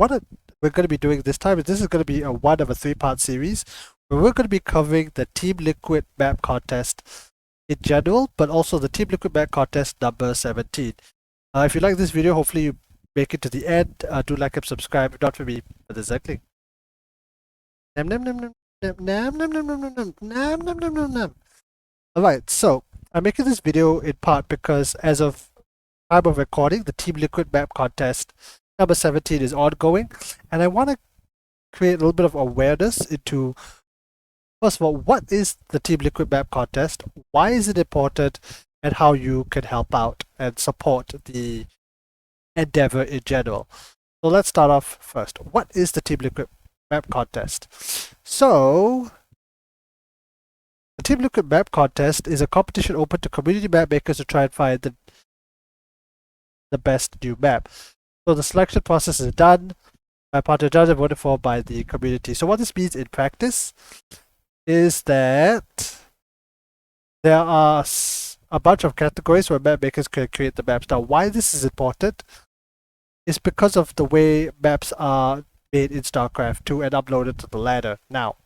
we're going to be doing this time is this is going to be a one of a three-part series where we're going to be covering the Team Liquid map contest in general, but also the Team Liquid map contest number 17. If you like this video, hopefully you make it to the end. Do like and subscribe. If not for me, for the Zekling. Nam nam nam nam nam nam nam nam nam nam nam nam nam nam nam. Alright, so I'm making this video in part because as of time of recording, the Team Liquid map contest number 17 is ongoing, and I want to create a little bit of awareness into, first of all, what is the Team Liquid map contest, why is it important, and how you can help out and support the endeavor in general. So let's start off first. What is the Team Liquid map contest? So the Team Liquid map contest is a competition open to community map makers to try and find the best new map. So the selection process is done by part of the judges and voted for by the community. So what this means in practice is that there are a bunch of categories where map makers can create the maps. Now, why this is important is because of the way maps are made in Starcraft 2 and uploaded to the ladder. Now,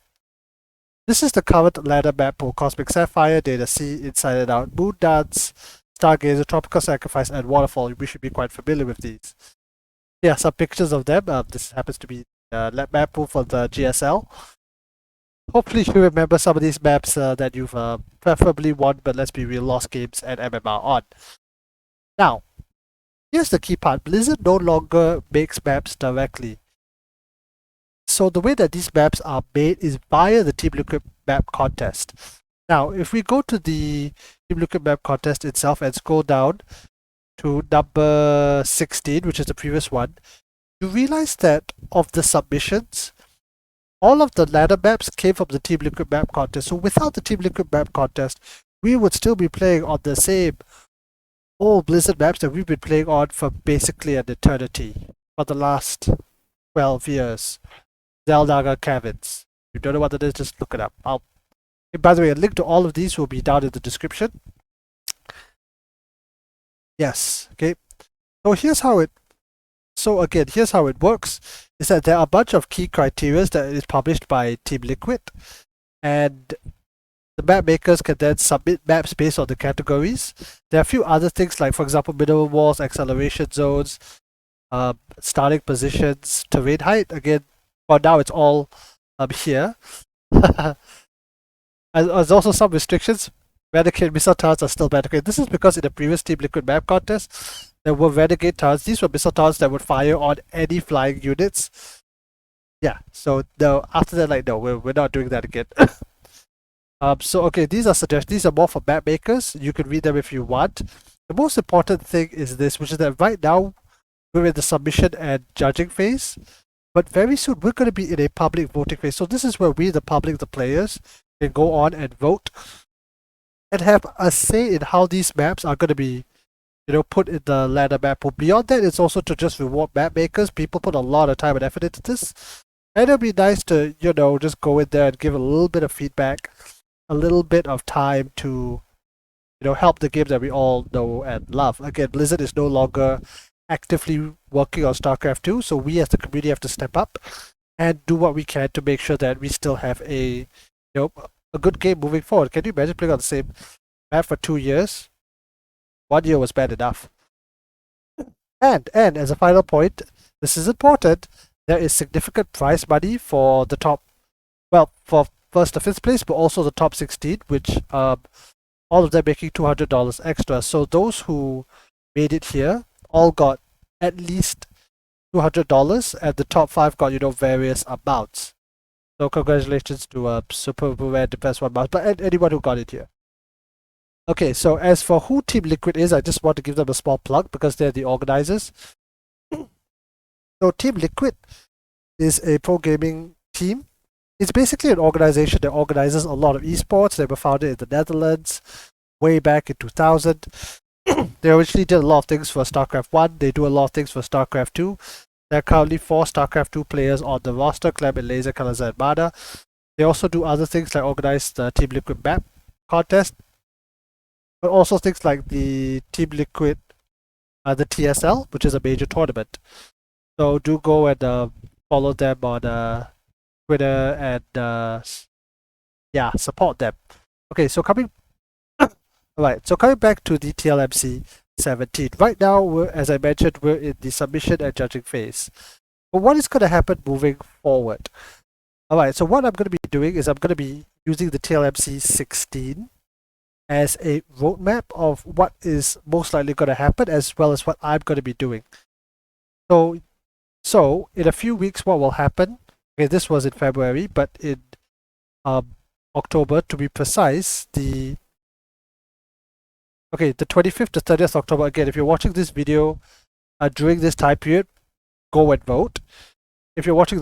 this is the current ladder map for Cosmic Sapphire, Data C, Inside and Out, Moon Dance, Stargazer, Tropical Sacrifice, and Waterfall. We should be quite familiar with these. Yeah, some pictures of them. This happens to be the map pool for the GSL. Hopefully you remember some of these maps that you've preferably won, but let's be real, lost games and MMR on. Now, here's the key part. Blizzard no longer makes maps directly. So the way that these maps are made is via the Team Liquid map contest. Now, if we go to the Team Liquid map contest itself and scroll down to number 16, which is the previous one, you realize that of the submissions, all of the ladder maps came from the Team Liquid map contest. So without the Team Liquid map contest, we would still be playing on the same old Blizzard maps that we've been playing on for basically an eternity, for the last 12 years. Zeldaga Caverns. If you don't know what that is, just look it up. By the way, a link to all of these will be down in the description. Yes, okay. Here's how it works, is that there are a bunch of key criteria that is published by Team Liquid, and the map makers can then submit maps based on the categories. There are a few other things like, for example, minimum walls, acceleration zones, starting positions, terrain height. Again, for now it's all here. There's also some restrictions. Renegade missile turrets are still banned. Okay, this is because in the previous Team Liquid map contest, there were Renegade turrets. These were missile turrets that would fire on any flying units. Yeah, so no, after that, like, no, we're not doing that again. Okay, these are suggestions. These are more for map makers. You can read them if you want. The most important thing is this, which is that right now we're in the submission and judging phase, but very soon we're going to be in a public voting phase. So this is where we, the public, the players, can go on and vote and have a say in how these maps are going to be, put in the ladder map pool. Beyond that, it's also to just reward map makers. People put a lot of time and effort into this, and it'll be nice to, just go in there and give a little bit of feedback, a little bit of time to, help the game that we all know and love. Again, Blizzard is no longer actively working on Starcraft 2, so we as the community have to step up and do what we can to make sure that we still have a good game moving forward. Can you imagine playing on the same map for 2 years? 1 year was bad enough. And as a final point, this is important, there is significant prize money for the top, well, for first to fifth place, but also the top 16, which all of them making $200 extra. So those who made it here all got at least $200, and the top 5 got, various amounts. So congratulations to Super Red, the best one, but anyone who got it here. Okay, so as for who Team Liquid is, I just want to give them a small plug because they're the organizers. So Team Liquid is a pro gaming team. It's basically an organization that organizes a lot of esports. They were founded in the Netherlands way back in 2000. They originally did a lot of things for StarCraft 1. They do a lot of things for StarCraft 2. There are currently 4 StarCraft 2 players on the roster, Clem and Laser, Kalaza, and Mana. They also do other things like organize the Team Liquid map contest, but also things like the Team Liquid, the TSL, which is a major tournament. So do go and follow them on Twitter and yeah, support them. Okay, so coming Alright, so coming back to the TLMC 17. Right now, as I mentioned, we're in the submission and judging phase. But what is going to happen moving forward? Alright, so what I'm going to be doing is I'm going to be using the TLMC 16 as a roadmap of what is most likely going to happen, as well as what I'm going to be doing. So in a few weeks, what will happen? Okay, this was in February, but in October, to be precise, the 25th to 30th October. Again, if you're watching this video during this time period, go and vote. If you're watching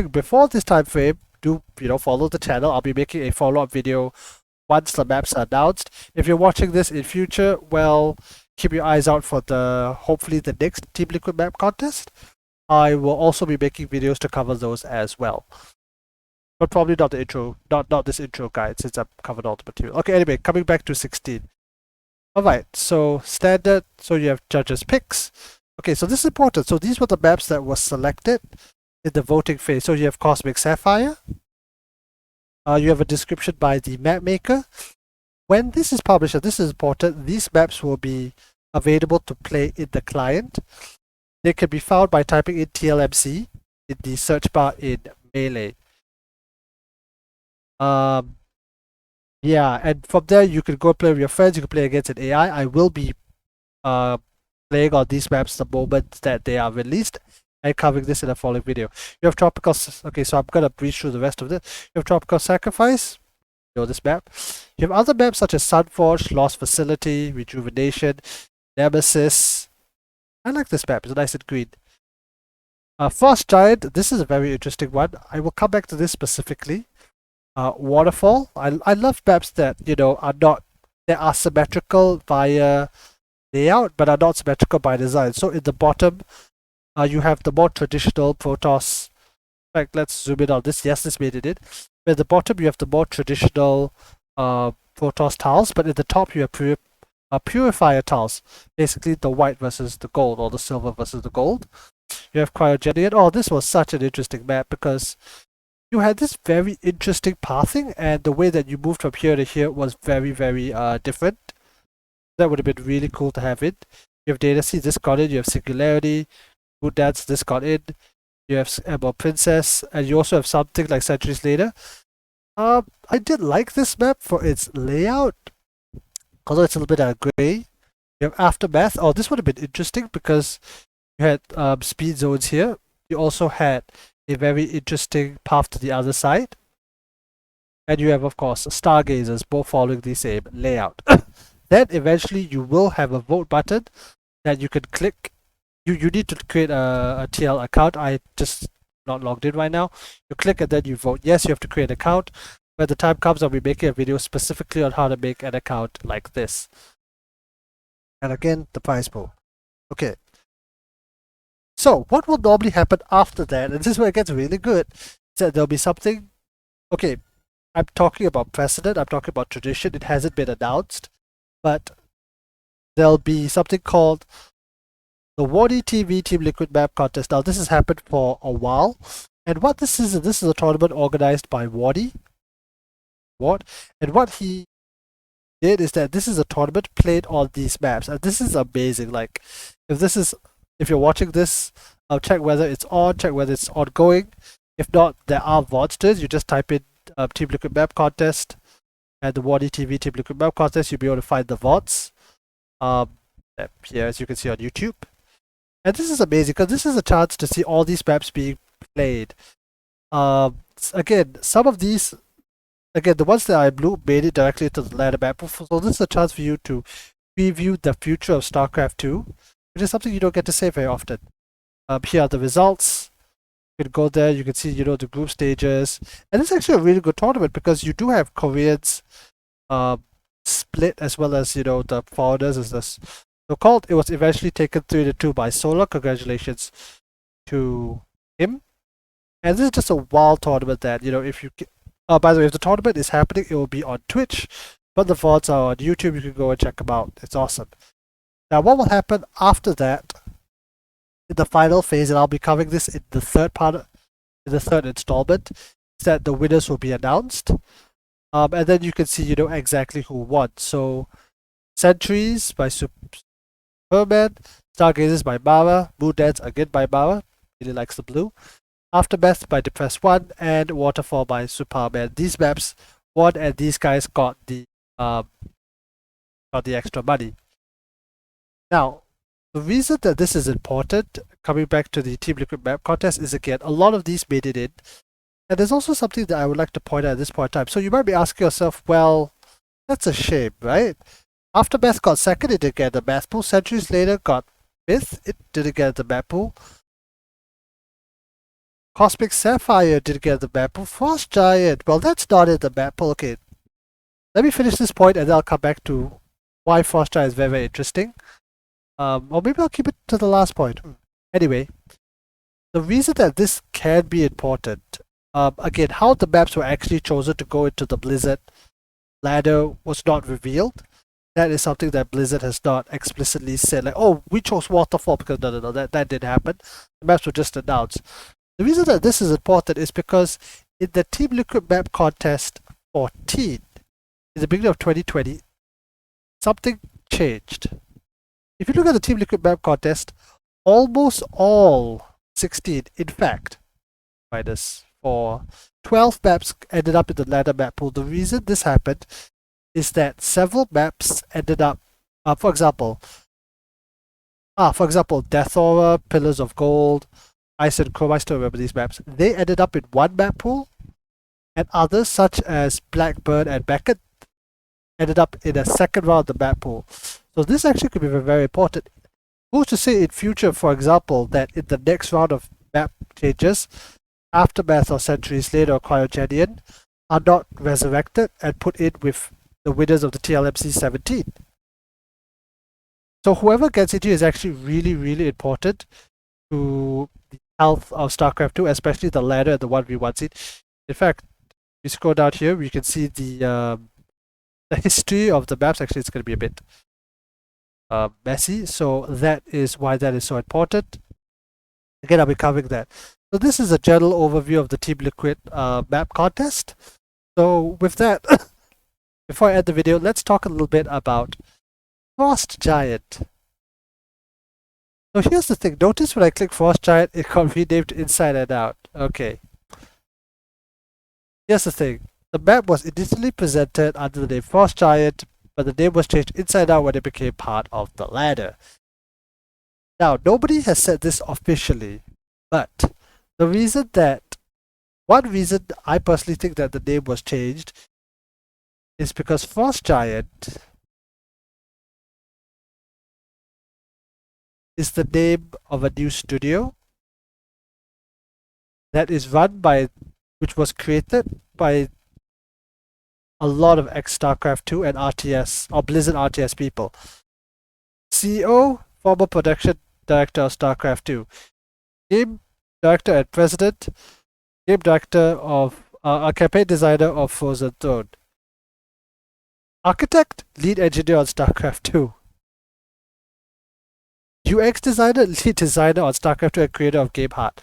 before this time frame, do follow the channel. I'll be making a follow-up video once the maps are announced. If you're watching this in future, well, keep your eyes out for hopefully the next Team Liquid map contest. I will also be making videos to cover those as well. But probably not the intro, not this intro guide, since I've covered all the material. Okay, anyway, coming back to 16. Alright, so standard, so you have judges' picks. Okay, so this is important. So these were the maps that were selected in the voting phase. So you have Cosmic Sapphire. You have a description by the map maker. When this is published, and this is important, these maps will be available to play in the client. They can be found by typing in TLMC in the search bar in Melee. Yeah, and from there you can go play with your friends. You can play against an AI. I will be playing on these maps the moment that they are released and covering this in a following video. You have Tropical. Okay, so I'm gonna breeze through the rest of this. You have Tropical Sacrifice. You know this map. You have other maps such as Sunforge, Lost Facility, Rejuvenation, Nemesis. I like this map. It's nice and green. Frost Giant. This is a very interesting one. I will come back to this specifically. Waterfall. I love maps that are symmetrical via layout, but are not symmetrical by design. So in the bottom, you have the more traditional Protoss. In fact, let's zoom in on this. Yes, this made it in. At the bottom, you have the more traditional Protoss tiles, but at the top, you have purifier tiles. Basically, the white versus the gold, or the silver versus the gold. You have Cryogenian. Oh, this was such an interesting map because you had this very interesting pathing, and the way that you moved from here to here was very, very different. That would have been really cool to have it. You have Data C, this got in. You have Singularity, Good Dance, this got in. You have Emerald Princess, and you also have something like Centuries Later. I did like this map for its layout, although it's a little bit grey. You have Aftermath. Oh, this would have been interesting because you had speed zones here. You also had a very interesting path to the other side. And you have, of course, Stargazers, both following the same layout. Then eventually you will have a vote button that you can click. You need to create a TL account. I just not logged in right now. You click and then you vote. Yes, you have to create an account. When the time comes, I'll be making a video specifically on how to make an account like this. And again, the prize pool. Okay. So what will normally happen after that, and this is where it gets really good, is that there'll be something. Okay, I'm talking about precedent, I'm talking about tradition. It hasn't been announced, but there'll be something called the WARDI TV Team Liquid Map Contest. Now, this has happened for a while, and what this is a tournament organized by WARDI. And what he did is that this is a tournament played on these maps, and this is amazing. Like, if you're watching this, I'll check whether it's on, check whether it's ongoing. If not, there are VODs to it. You just type in Team Liquid Map Contest and the WARDI TV Team Liquid Map Contest. You'll be able to find the VODs here, as you can see on YouTube. And this is amazing because this is a chance to see all these maps being played. Again, some of these, the ones that I blue made it directly to the ladder map. So this is a chance for you to preview the future of Starcraft 2, which is something you don't get to say very often. Here are the results. You can go there, you can see, the group stages. And it's actually a really good tournament because you do have Koreans split as well as, the foreigners as this. So called, it was eventually taken 3-2 by Solar. Congratulations to him. And this is just a wild tournament that, if you... by the way, if the tournament is happening, it will be on Twitch. But the VODs are on YouTube. You can go and check them out. It's awesome. Now, what will happen after that in the final phase, and I'll be covering this in the third part, in the third installment, is that the winners will be announced. And then you can see, exactly who won. So, Sentries by Superman, Stargazers by Mara, Moon Dance again by Mara, really likes the blue, Aftermath by Depressed One, and Waterfall by Superman. These maps won, and these guys got the extra money. Now, the reason that this is important, coming back to the Team Liquid map contest, is again, a lot of these made it in. And there's also something that I would like to point out at this point in time. So you might be asking yourself, well, that's a shame, right? Aftermath got second, it didn't get the map pool. Centuries later got fifth, it didn't get the map pool. Cosmic Sapphire didn't get the map pool. Frost Giant, well, that's not in the map pool. Okay, let me finish this point and then I'll come back to why Frost Giant is very, very interesting. Or maybe I'll keep it to the last point. Anyway, the reason that this can be important, again, how the maps were actually chosen to go into the Blizzard ladder was not revealed. That is something that Blizzard has not explicitly said, like, oh, we chose Waterfall because no, that didn't happen. The maps were just announced. The reason that this is important is because in the Team Liquid map contest 14, in the beginning of 2020, something changed. If you look at the Team Liquid map contest, almost all 16, in fact, minus 4, 12 maps ended up in the ladder map pool. The reason this happened is that several maps ended up, for example, Death Aura, Pillars of Gold, Ice and Chrome, I still remember these maps. They ended up in one map pool, and others such as Blackburn and Beckett ended up in a second round of the map pool. So this actually could be very, very important. Who's to say in future, for example, that in the next round of map changes, Aftermath or Centuries Later or Cryogenian are not resurrected and put in with the winners of the TLMC 17. So whoever gets into is actually really, really important to the health of StarCraft 2, especially the ladder and the 1v1 scene. In fact, if you scroll down here, you can see the history of the maps. Actually, it's going to be a bit messy, so that is why that is so important. Again, I'll be covering that. So this is a general overview of the Team Liquid map contest. So with that, before I end the video, let's talk a little bit about Frost Giant. So here's the thing. Notice when I click Frost Giant, it got renamed Inside and Out. Okay. Here's the thing. The map was initially presented under the name Frost Giant, but the name was changed Inside Out when it became part of the ladder. Now, nobody has said this officially, but one reason I personally think that the name was changed is because Frost Giant is the name of a new studio that is which was created by a lot of ex-StarCraft 2 and RTS, or Blizzard RTS people. CEO, former production director of StarCraft 2. Game director and president. Game director of, a campaign designer of Frozen Throne. Architect, lead engineer on StarCraft 2. UX designer, lead designer on StarCraft 2 and creator of Game Heart.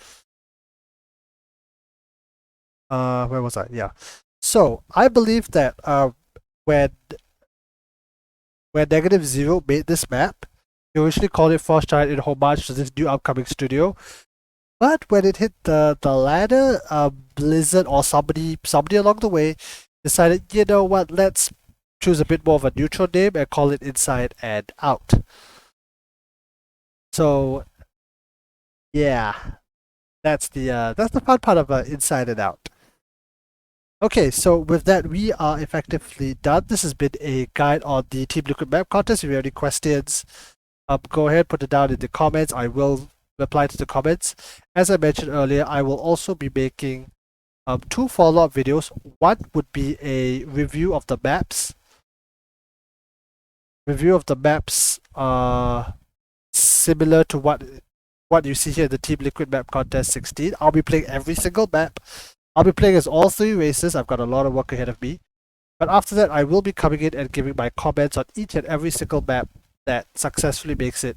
Where was I? Yeah. So I believe that when Negative Zero made this map, he originally called it Frost Giant in homage to this new upcoming studio. But when it hit the ladder, Blizzard or somebody along the way decided, you know what, let's choose a bit more of a neutral name and call it Inside and Out. So yeah, that's the fun part of Inside and Out. Okay, so with that, we are effectively done. This has been a guide on the Team Liquid map contest. If you have any questions, go ahead, put it down in the comments. I will reply to the comments. As I mentioned earlier, I will also be making 2 follow-up videos. One would be a review of the maps. Similar to what you see here in the Team Liquid map contest 16. I'll be playing every single map. I'll be playing as all 3 races. I've got a lot of work ahead of me. But after that, I will be coming in and giving my comments on each and every single map that successfully makes it